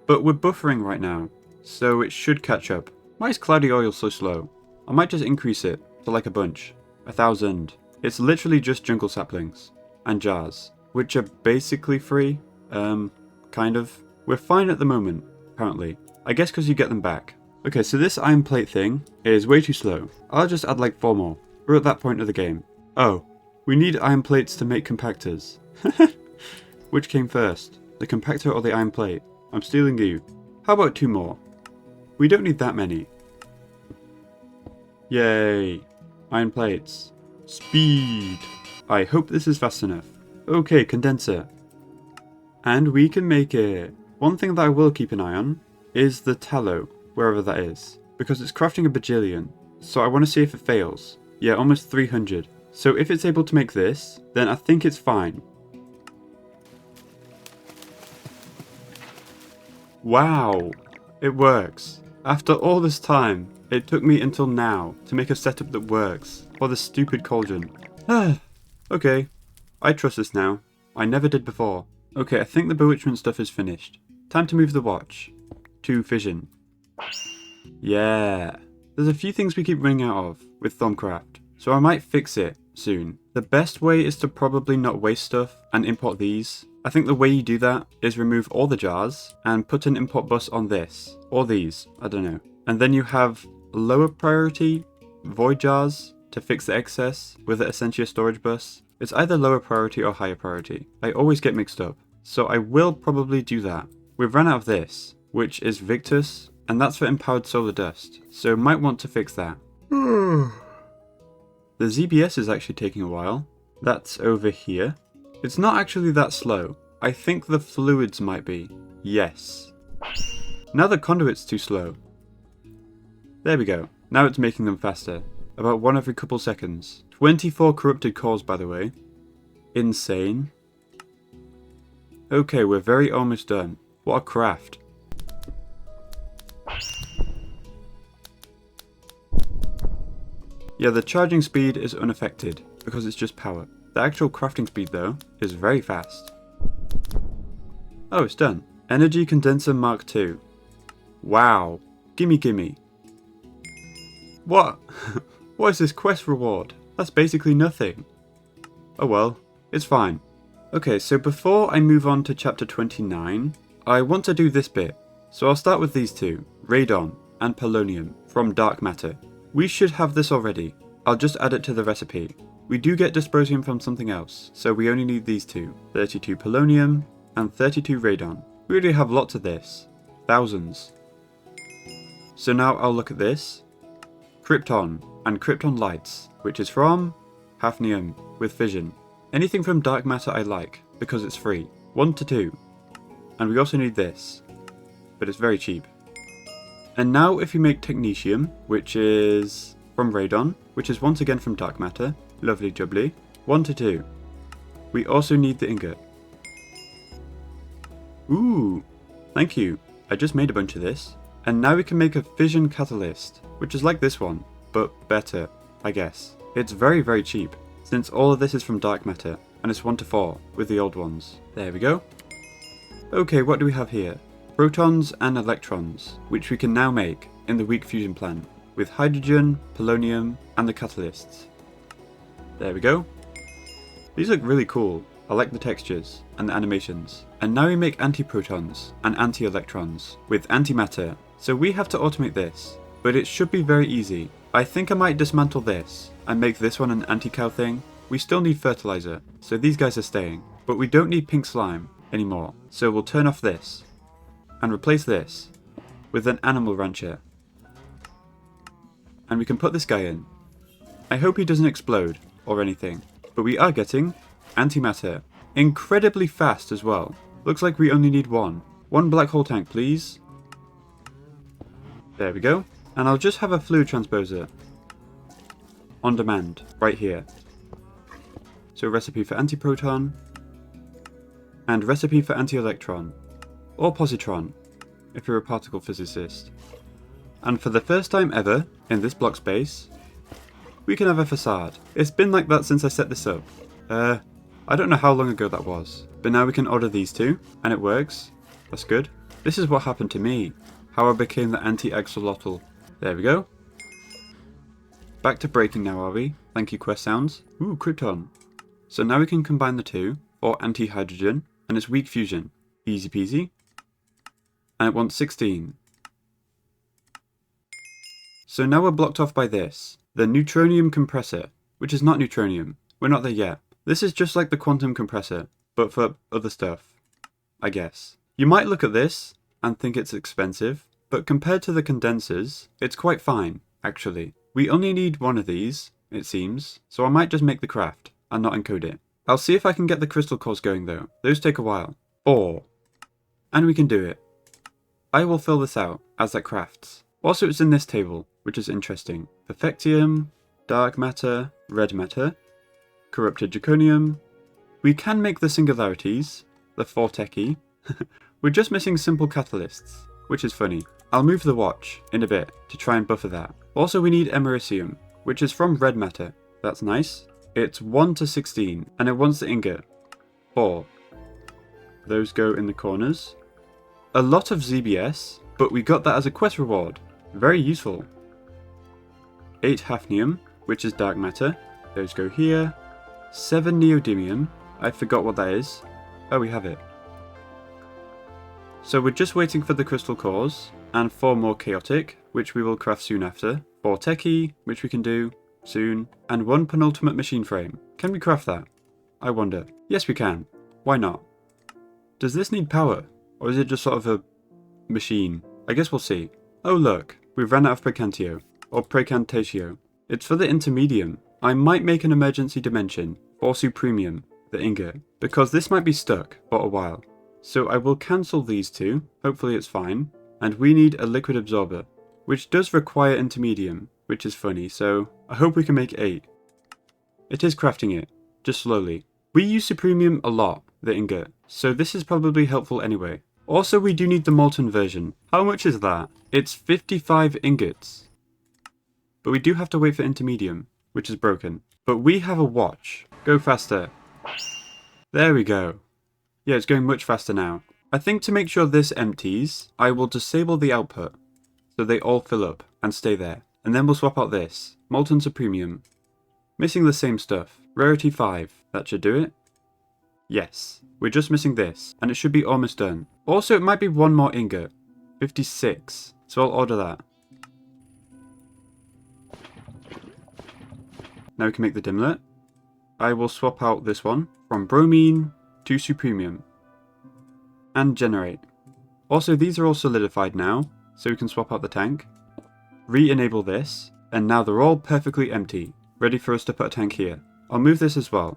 Speaker 1: But we're buffering right now, so it should catch up. Why is cloudy oil so slow? I might just increase it to like a bunch. 1,000. It's literally just jungle saplings. And jars. Which are basically free. Kind of. We're fine at the moment, apparently. I guess because you get them back. Okay, so this iron plate thing is way too slow. I'll just add like 4 more. We're at that point of the game. Oh, we need iron plates to make compactors. Which came first? The compactor or the iron plate? I'm stealing you. How about 2 more? We don't need that many. Yay. Iron plates. Speed. I hope this is fast enough. Okay, condenser. And we can make it. One thing that I will keep an eye on is the tallow, wherever that is. Because it's crafting a bajillion. So I want to see if it fails. Yeah, almost 300. So if it's able to make this, then I think it's fine. Wow, it works. After all this time, it took me until now to make a setup that works for the stupid cauldron. Okay, I trust this now. I never did before. Okay, I think the bewitchment stuff is finished. Time to move the watch to fission. Yeah, there's a few things we keep running out of with Thaumcraft, so I might fix it soon. The best way is to probably not waste stuff and import these. I think the way you do that is remove all the jars and put an import bus on this, or these, I don't know. And then you have lower priority void jars to fix the excess with the Essentia storage bus. It's either lower priority or higher priority. I always get mixed up. So I will probably do that. We've run out of this, which is Victus, and that's for empowered solar dust. So might want to fix that. The ZBS is actually taking a while. That's over here. It's not actually that slow. I think the fluids might be. Yes. Now the conduit's too slow. There we go. Now it's making them faster. About 1 every couple seconds. 24 corrupted cores, by the way. Insane. Okay, we're very almost done. What a craft. Yeah, the charging speed is unaffected because it's just power. The actual crafting speed though is very fast. Oh, it's done. Energy Condenser Mark II. Wow. Gimme gimme. What? What is this quest reward? That's basically nothing. Oh well, it's fine. Okay, so before I move on to chapter 29, I want to do this bit. So I'll start with these two, radon and polonium from dark matter. We should have this already. I'll just add it to the recipe. We do get dysprosium from something else, so we only need these two, 32 polonium and 32 radon. We already have lots of this, thousands. So now I'll look at this, krypton and krypton lights, which is from hafnium with fission. Anything from dark matter I like, because it's free, 1 to 2. And we also need this, but it's very cheap. And now if you make technetium, which is from radon, which is once again from dark matter, lovely jubbly, 1 to 2. We also need the ingot. Ooh, thank you. I just made a bunch of this. And now we can make a fission catalyst, which is like this one, but better, I guess. It's very, very cheap, since all of this is from dark matter, and it's 1 to 4 with the old ones. There we go. Okay, what do we have here? Protons and electrons, which we can now make in the weak fusion plant, with hydrogen, polonium, and the catalysts. There we go. These look really cool. I like the textures and the animations. And now we make antiprotons and anti-electrons with antimatter. So we have to automate this, but it should be very easy. I think I might dismantle this and make this one an anti-cow thing. We still need fertilizer, so these guys are staying. But we don't need pink slime anymore. So we'll turn off this and replace this with an animal rancher. And we can put this guy in. I hope he doesn't explode or anything, but we are getting antimatter. Incredibly fast as well. Looks like we only need one. One black hole tank, please. There we go. And I'll just have a fluid transposer on demand, right here. So recipe for antiproton, and recipe for anti-electron, or positron, if you're a particle physicist. And for the first time ever, in this block space, we can have a facade. It's been like that since I set this up. I don't know how long ago that was, but now we can order these two, and it works. That's good. This is what happened to me, how I became the anti-axolotl. There we go. Back to breaking now, are we? Thank you, Quest Sounds. Ooh, krypton. So now we can combine the two, or anti-hydrogen, and it's weak fusion. Easy peasy. And it wants 16. So now we're blocked off by this, the neutronium compressor, which is not neutronium. We're not there yet. This is just like the quantum compressor, but for other stuff, I guess. You might look at this and think it's expensive, but compared to the condensers, it's quite fine, actually. We only need one of these, it seems, so I might just make the craft and not encode it. I'll see if I can get the crystal cores going though. Those take a while. And we can do it. I will fill this out as that crafts. Also, it's in this table, which is interesting. Perfectium, dark matter, red matter, corrupted zirconium. We can make the singularities, the 4 techie. We're just missing simple catalysts, which is funny. I'll move the watch in a bit to try and buffer that. Also, we need americium, which is from red matter. That's nice. It's 1 to 16, and it wants the ingot. 4. Those go in the corners. A lot of ZBS, but we got that as a quest reward. Very useful. 8 hafnium, which is dark matter. Those go here. 7 neodymium. I forgot what that is. Oh, we have it. So we're just waiting for the crystal cores, and 4 more chaotic, which we will craft soon after. 4 techie, which we can do soon, and 1 penultimate machine frame. Can we craft that? I wonder. Yes, we can. Why not? Does this need power, or is it just sort of a machine? I guess we'll see. Oh look, we've run out of precantio, or precantatio. It's for the intermedium. I might make an emergency dimension for supremium, the ingot, because this might be stuck for a while. So I will cancel these two, hopefully it's fine, and we need a liquid absorber, which does require intermedium, which is funny, so I hope we can make 8. It is crafting it, just slowly. We use supremium a lot, the ingot. So this is probably helpful anyway. Also, we do need the molten version. How much is that? It's 55 ingots. But we do have to wait for intermedium, which is broken. But we have a watch. Go faster. There we go. Yeah, it's going much faster now. I think to make sure this empties, I will disable the output. So they all fill up and stay there. And then we'll swap out this. Molten Supremium. Missing the same stuff. Rarity 5. That should do it. Yes. We're just missing this. And it should be almost done. Also, it might be one more ingot. 56. So I'll order that. Now we can make the dimlet. I will swap out this one from bromine to supremium. And generate. Also, these are all solidified now, so we can swap out the tank. Re-enable this, and now they're all perfectly empty, ready for us to put a tank here. I'll move this as well,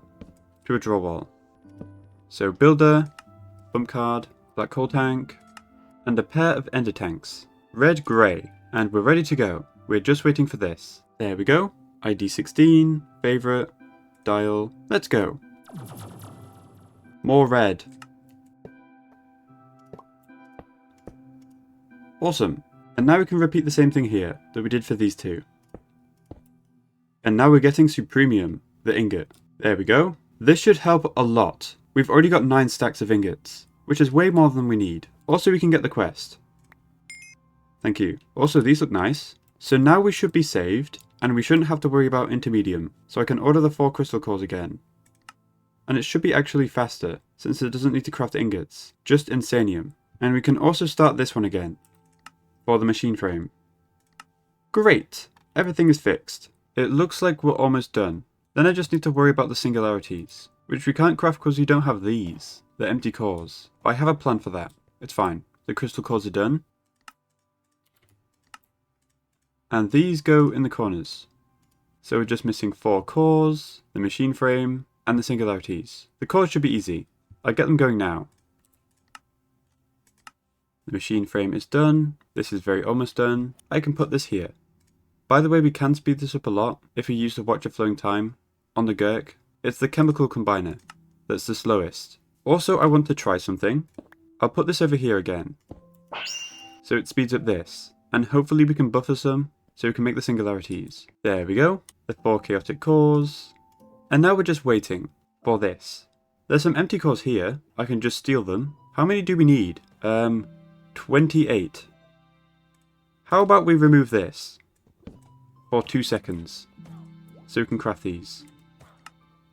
Speaker 1: to a draw wall. So builder, bump card, black coal tank, and a pair of ender tanks. Red, grey, and we're ready to go. We're just waiting for this. There we go. ID 16, favorite, dial, let's go. More red. Awesome. And now we can repeat the same thing here that we did for these two. And now we're getting Supremium, the ingot. There we go. This should help a lot. We've already got 9 stacks of ingots, which is way more than we need. Also, we can get the quest. Thank you. Also, these look nice. So now we should be saved, and we shouldn't have to worry about intermedium. So I can order the 4 crystal cores again. And it should be actually faster, since it doesn't need to craft ingots, just insanium. And we can also start this one again. For the machine frame. Great! Everything is fixed. It looks like we're almost done. Then I just need to worry about the singularities, which we can't craft because we don't have these, the empty cores. But I have a plan for that. It's fine. The crystal cores are done. And these go in the corners. So we're just missing 4 cores, the machine frame, and the singularities. The cores should be easy. I'll get them going now. The machine frame is done. This is very almost done. I can put this here. By the way, we can speed this up a lot if we use the Watch of Flowing Time on the Gurk. It's the chemical combiner that's the slowest. Also, I want to try something. I'll put this over here again. So it speeds up this. And hopefully we can buffer some so we can make the singularities. There we go. The 4 chaotic cores. And now we're just waiting for this. There's some empty cores here. I can just steal them. How many do we need? 28. How about we remove this for 2 seconds so we can craft these.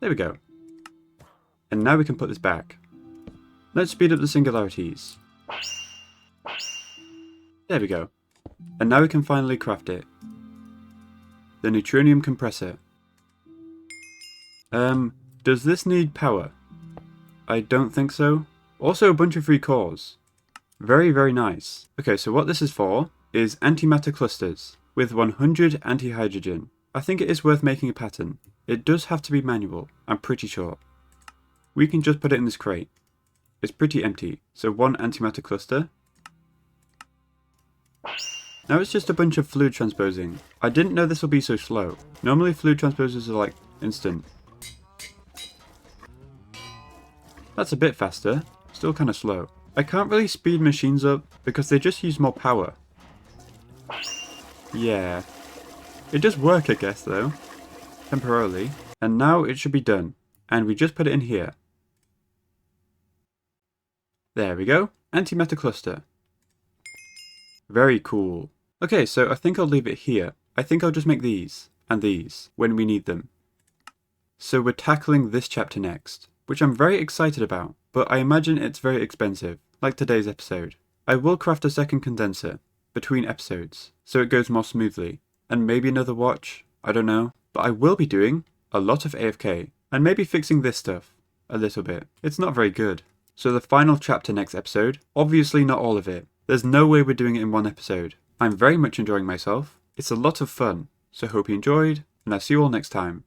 Speaker 1: There we go. And now we can put this back. Let's speed up the singularities. There we go. And now we can finally craft it. The neutronium compressor. Does this need power? I don't think so. Also a bunch of free cores. Very, very nice. Okay, so what this is for is antimatter clusters with 100 anti-hydrogen. I think it is worth making a pattern. It does have to be manual, I'm pretty sure. We can just put it in this crate. It's pretty empty, so 1 antimatter cluster. Now it's just a bunch of fluid transposing. I didn't know this will be so slow. Normally fluid transposers are like instant. That's a bit faster, still kind of slow. I can't really speed machines up because they just use more power. Yeah. It does work, I guess, though. Temporarily. And now it should be done. And we just put it in here. There we go. Antimatter cluster. Very cool. Okay, so I think I'll leave it here. I think I'll just make these and these when we need them. So we're tackling this chapter next, which I'm very excited about, but I imagine it's very expensive, like today's episode. I will craft a second condenser between episodes, so it goes more smoothly, and maybe another watch, I don't know, but I will be doing a lot of AFK, and maybe fixing this stuff a little bit. It's not very good. So the final chapter next episode, obviously not all of it. There's no way we're doing it in one episode. I'm very much enjoying myself. It's a lot of fun, so hope you enjoyed, and I'll see you all next time.